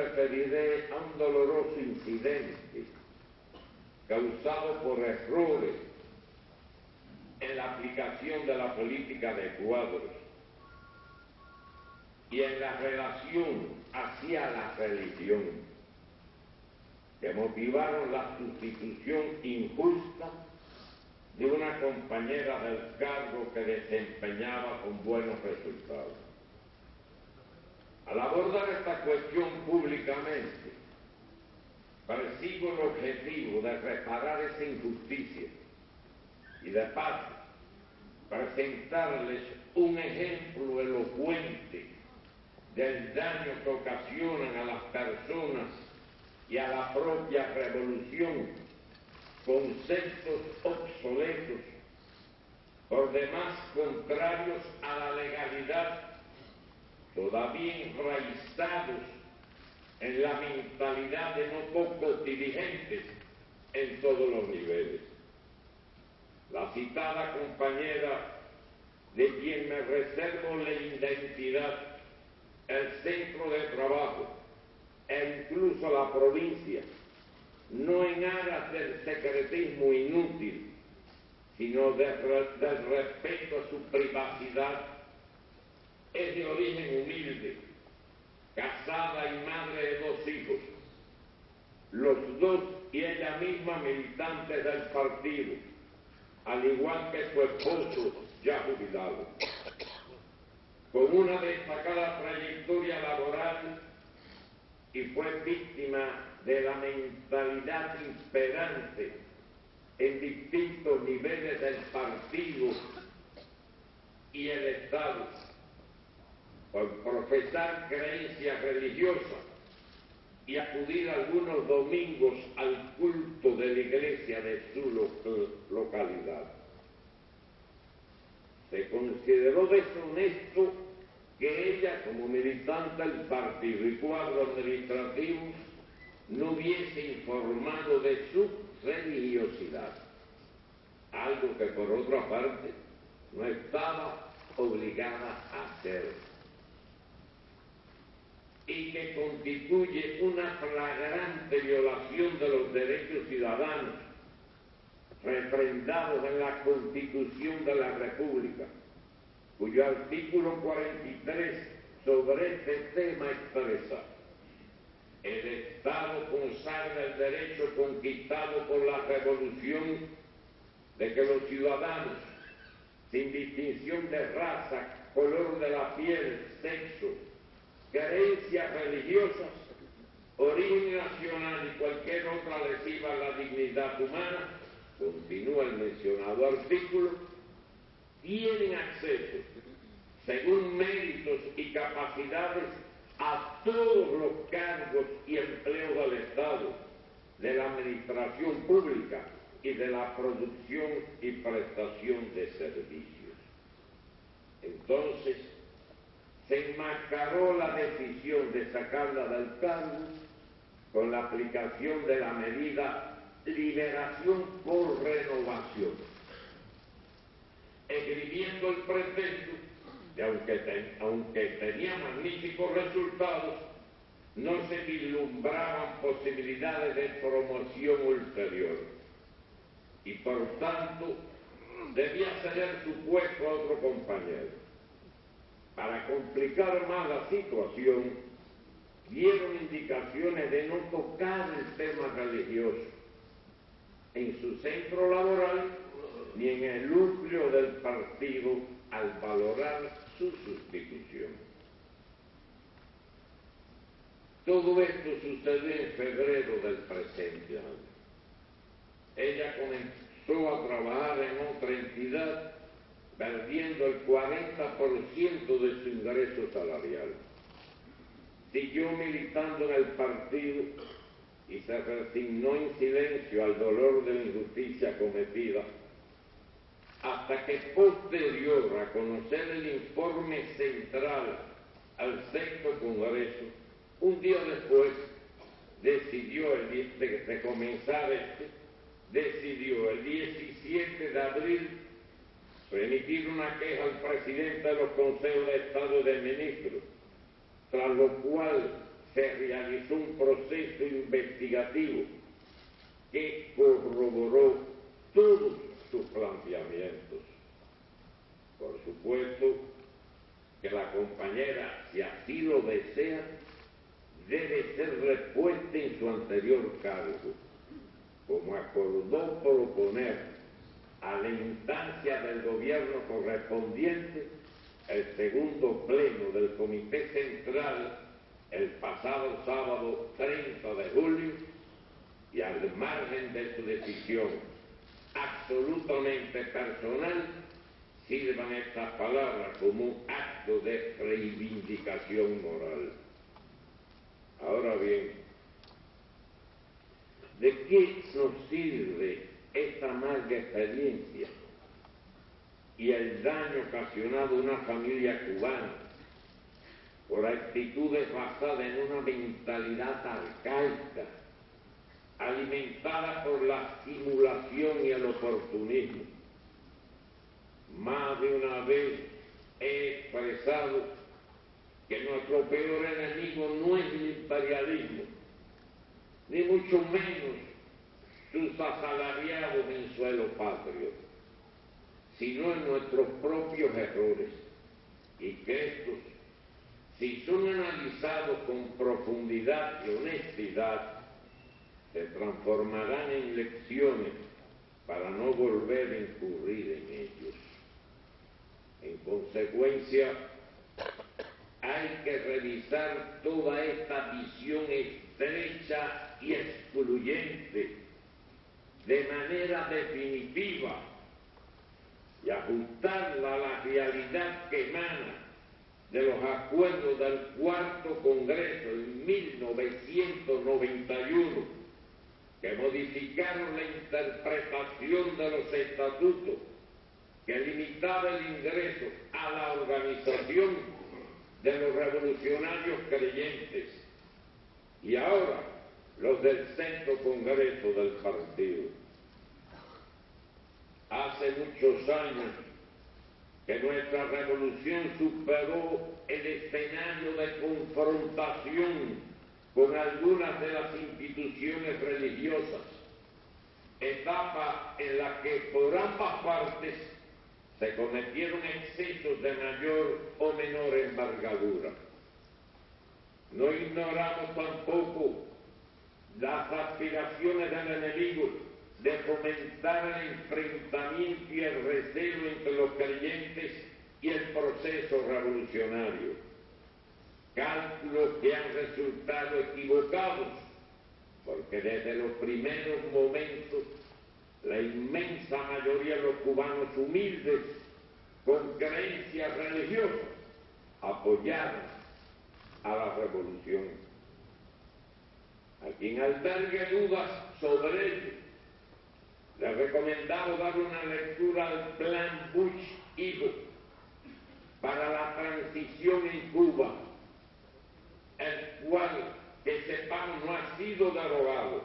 referiré a un doloroso incidente causado por errores en la aplicación de la política de cuadros y en la relación hacia la religión, que motivaron la sustitución injusta de una compañera del cargo que desempeñaba con buenos resultados. Al abordar esta cuestión públicamente, persigo el objetivo de reparar esa injusticia y de paso presentarles un ejemplo elocuente del daño que ocasionan a las personas y a la propia revolución conceptos obsoletos, por demás contrarios a la legalidad, todavía enraizados en la mentalidad de no pocos dirigentes en todos los niveles. La citada compañera, de quien me reservo la identidad, el centro de trabajo e incluso la provincia, no en aras del secretismo inútil, sino del respeto a su privacidad, es de origen humilde, casada y madre de 2 hijos, los 2 y ella misma militantes del partido, al igual que su esposo ya jubilado. Con una destacada trayectoria laboral, y fue víctima de la mentalidad imperante en distintos niveles del partido y el Estado, por profesar creencias religiosas y acudir algunos domingos al culto de la iglesia de su localidad. Se consideró deshonesto que ella, como militante del partido y cuadro administrativo, no hubiese informado de su religiosidad, algo que por otra parte no estaba obligada a hacer, y que constituye una flagrante violación de los derechos ciudadanos refrendados en la Constitución de la República, cuyo artículo 43 sobre este tema expresa: el Estado consagra el derecho conquistado por la Revolución de que los ciudadanos, sin distinción de raza, color de la piel, sexo, creencias religiosas, origen nacional y cualquier otra lesiva a la dignidad humana, continúa el mencionado artículo, tienen acceso, según méritos y capacidades, a todos los cargos y empleos del Estado, de la administración pública y de la producción y prestación de servicios. Entonces, se enmascaró la decisión de sacarla del cargo con la aplicación de la medida liberación por renovación, escribiendo el pretexto de aunque tenía magníficos resultados, no se vislumbraban posibilidades de promoción ulterior y por tanto debía ceder su puesto a otro compañero. Para complicar más la situación, dieron indicaciones de no tocar el tema religioso en su centro laboral ni en el núcleo del partido al valorar su sustitución. Todo esto sucedió en febrero del presente año. Ella comenzó a trabajar en otra entidad, perdiendo el 40% de su ingreso salarial. Siguió militando en el partido y se resignó en silencio al dolor de la injusticia cometida, hasta que posterior a conocer el informe central al sexto Congreso, un día después decidió el 17 de abril remitir una queja al presidente de los consejos de Estado y de ministros, tras lo cual se realizó un proceso investigativo que corroboró todos sus planteamientos. Por supuesto que la compañera, si así lo desea, debe ser repuesta en su anterior cargo, como acordó proponer a la instancia del gobierno correspondiente el segundo pleno del Comité Central el pasado sábado 30 de julio, y al margen de su decisión absolutamente personal, sirvan estas palabras como un acto de reivindicación moral. Ahora bien, ¿de qué nos sirve esta amarga experiencia y el daño ocasionado a una familia cubana por actitudes basadas en una mentalidad arcaica, alimentada por la simulación y el oportunismo? Más de una vez he expresado que nuestro peor enemigo no es el imperialismo, ni mucho menos sus asalariados en suelo patrio, sino en nuestros propios errores, y que estos, si son analizados con profundidad y honestidad, se transformarán en lecciones para no volver a incurrir en ellos. En consecuencia, hay que revisar toda esta visión estrecha y excluyente de manera definitiva y ajustarla a la realidad que emana de los acuerdos del Cuarto Congreso en 1991, que modificaron la interpretación de los estatutos, que limitaba el ingreso a la organización de los revolucionarios creyentes, y ahora los del Sexto Congreso del partido. Hace muchos años que nuestra revolución superó el escenario de confrontación con algunas de las instituciones religiosas, etapa en la que por ambas partes se cometieron excesos de mayor o menor envergadura. No ignoramos tampoco las aspiraciones del enemigo de fomentar el enfrentamiento y el recelo entre los creyentes y el proceso revolucionario. Cálculos que han resultado equivocados, porque desde los primeros momentos la inmensa mayoría de los cubanos humildes, con creencias religiosas, apoyaron a la revolución. A quien albergue dudas sobre ello, le recomendamos dar una lectura al Plan Bush-Higos para la transición en Cuba, el cual, que sepamos, no ha sido derogado,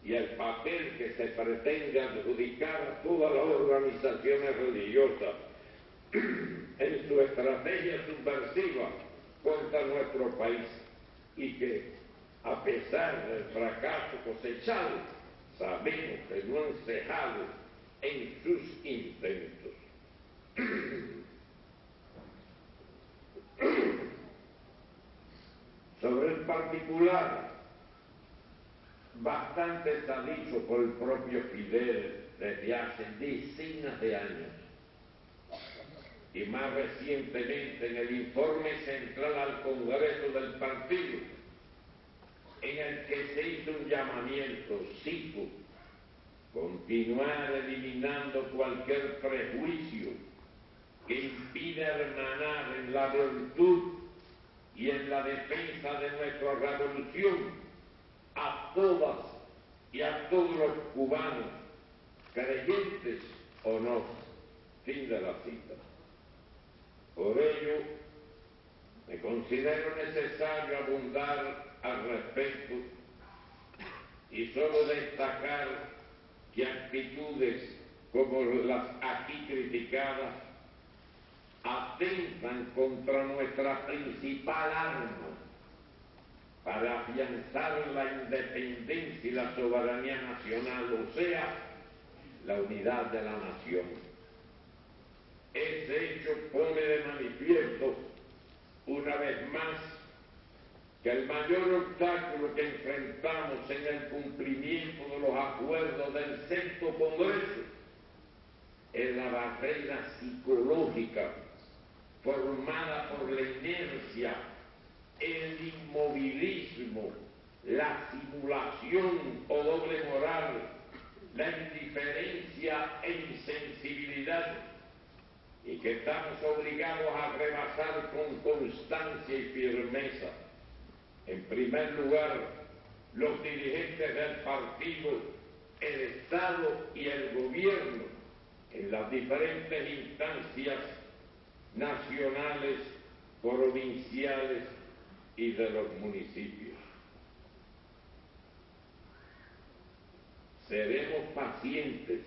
y el papel que se pretende adjudicar a todas las organizaciones religiosas en su estrategia subversiva contra nuestro país, y que, a pesar del fracaso cosechado, sabemos que no han cejado en sus intentos. Sobre el particular, bastante se ha dicho por el propio Fidel desde hace decenas de años, y más recientemente en el informe central al Congreso del partido, en el que se hizo un llamamiento, cito, continuar eliminando cualquier prejuicio que impida hermanar en la virtud y en la defensa de nuestra revolución a todas y a todos los cubanos, creyentes o no. Fin de la cita. Por ello, me considero necesario abundar al respecto y solo destacar que actitudes como las aquí criticadas atentan contra nuestra principal arma, para afianzar la independencia y la soberanía nacional, o sea, la unidad de la nación. Ese hecho pone de manifiesto, una vez más, que el mayor obstáculo que enfrentamos en el cumplimiento de los acuerdos del sexto Congreso es la barrera psicológica formada por la inercia, el inmovilismo, la simulación o doble moral, la indiferencia e insensibilidad, y que estamos obligados a rebasar con constancia y firmeza. En primer lugar, los dirigentes del partido, el Estado y el gobierno en las diferentes instancias nacionales, provinciales y de los municipios. Seremos pacientes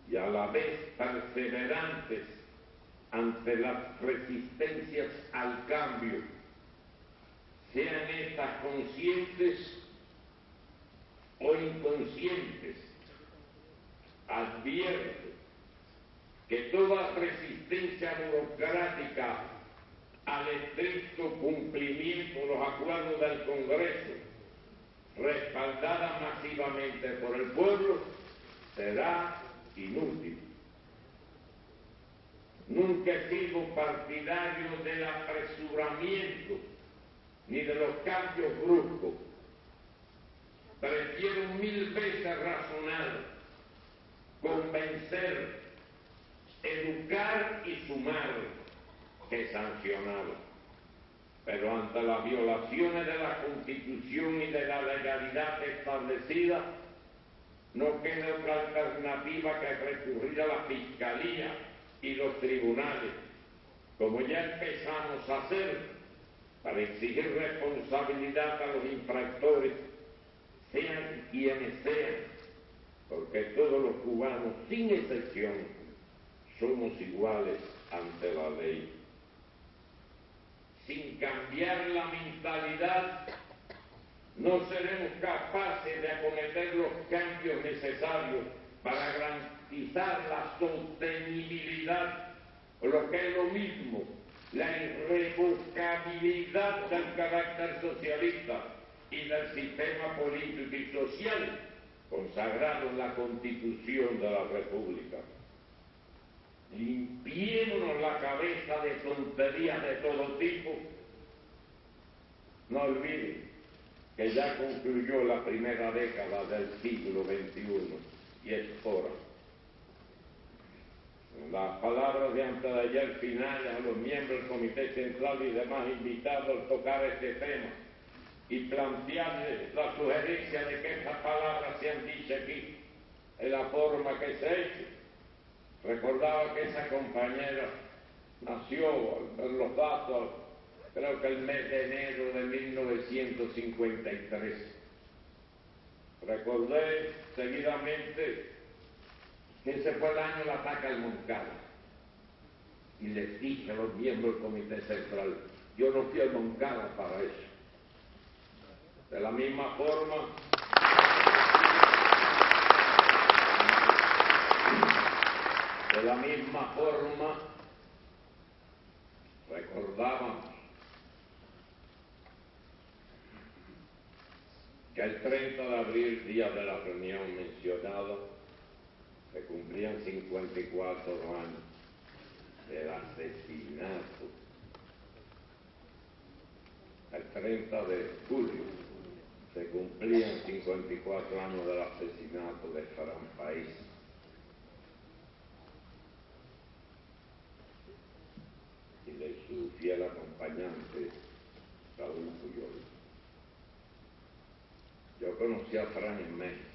y a la vez perseverantes ante las resistencias al cambio, sean estas conscientes o inconscientes. Advierto que toda resistencia burocrática al estricto cumplimiento de los acuerdos del Congreso, respaldada masivamente por el pueblo, será inútil. Nunca he sido partidario del apresuramiento ni de los cambios bruscos. Prefiero 1000 veces razonar, convencer, educar y sumar que sancionar. Pero ante las violaciones de la Constitución y de la legalidad establecida, no queda otra alternativa que recurrir a la Fiscalía y los tribunales, como ya empezamos a hacer, para exigir responsabilidad a los infractores, sean quienes sean, porque todos los cubanos, sin excepción, somos iguales ante la ley. Sin cambiar la mentalidad, no seremos capaces de acometer los cambios necesarios para garantizar la sostenibilidad, o lo que es lo mismo, la irrevocabilidad del carácter socialista y del sistema político y social consagrado en la Constitución de la República. Limpiémonos la cabeza de tonterías de todo tipo. No olviden que ya concluyó la primera década del siglo XXI y es hora. Las palabras de antes de ayer finales a los miembros del Comité Central y demás invitados al tocar este tema y plantearles la sugerencia de que estas palabras sean dichas aquí en la forma que se ha hecho. Recordaba que esa compañera nació, al ver los datos, creo que el mes de enero de 1953. Recordé seguidamente que ese fue el año del ataque al Moncada. Y les dije a los miembros del Comité Central, yo no fui al Moncada para eso. De la misma forma, recordábamos que el 30 de abril, día de la reunión mencionada, se cumplían 54 años del asesinato. El 30 de julio se cumplían 54 años del asesinato de Fran País. Y de su fiel acompañante, Raúl Puyol. Yo conocí a Fran en México,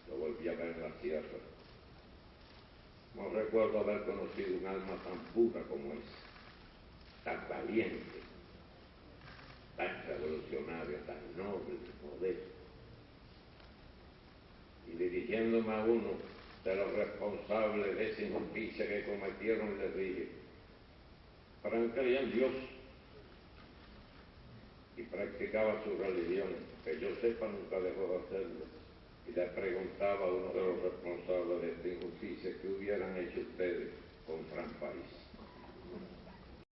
lo volví a ver en la sierra. No recuerdo haber conocido un alma tan pura como esa, tan valiente, tan revolucionario, tan noble, modesto. Y dirigiéndome a uno de los responsables de esa injusticia que cometieron, le dije: Fran creía en Dios y practicaba su religión, que yo sepa nunca dejó de hacerlo, y le preguntaba a uno de los responsables de esta injusticia qué hubieran hecho ustedes con Fran París.